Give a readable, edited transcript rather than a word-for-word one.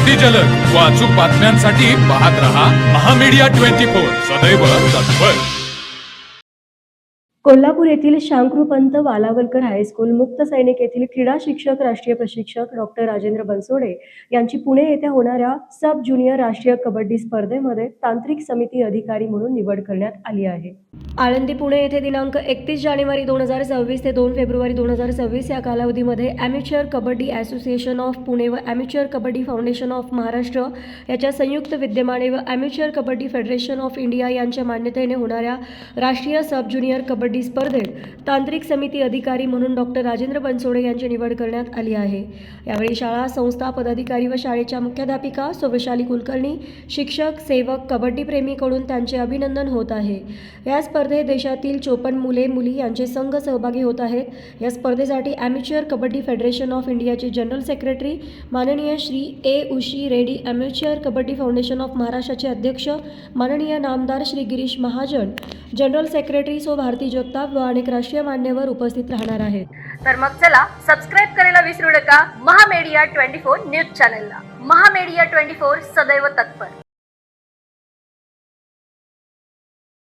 अति जलद व अचूक बातम्यांसाठी पाहत रहा महामीडिया 24 सदैव तत्पर। कोल्हापूर येथील शांकृपंत वालावलकर हायस्कूल मुक्त सैनिक येथील क्रीडा शिक्षक राष्ट्रीय प्रशिक्षक डॉक्टर राजेंद्र बनसोडे यांची पुणे येथे होणाऱ्या सब ज्युनियर राष्ट्रीय कबड्डी स्पर्धेमध्ये तांत्रिक समिती अधिकारी म्हणून निवड करण्यात आली आहे। आळंदी पुणे येथे दिनांक 31 जानेवारी 2026 ते 2 फेब्रुवारी 2026 या कालावधीमध्ये ॲमेच्युअर कबड्डी असोसिएशन ऑफ पुणे व ॲमेच्युअर कबड्डी फाउंडेशन ऑफ महाराष्ट्र याच्या संयुक्त विद्यमाने व ॲमेच्युअर कबड्डी फेडरेशन ऑफ इंडिया यांच्या मान्यतेने होणाऱ्या राष्ट्रीय सब ज्युनियर कबड्डी स्पर्धेत तांत्रिक समिती अधिकारी म्हणून डॉक्टर राजेंद्र बनसोडे यांची निवड करण्यात आली आहे। यावेळी शाळा संस्था पदाधिकारी व शाळेच्या मुख्याध्यापिका सोवशाली कुलकर्णी शिक्षक सेवक कबड्डी प्रेमीकडून त्यांचे अभिनंदन होत आहे। या स्पर्धेत देशातील 54 मुले मुली यांचे संघ सहभागी होत आहेत। या स्पर्धेसाठी ॲमेच्युअर कबड्डी फेडरेशन ऑफ इंडियाचे जनरल सेक्रेटरी माननीय श्री ए उशी Reddy, amateur kabaddi foundation of महाराष्ट्राचे अध्यक्ष माननीय नामदार श्री गिरीश महाजन, जनरल सेक्रेटरी सो भारती जगताप व अनेक राष्ट्रीय मान्यवर उपस्थित राहणार आहेत। तर मग चला सबस्क्राईब करायला विसरू नका महामीडिया 24 न्यूज चॅनलला। महामीडिया 24 सदैव तत्पर।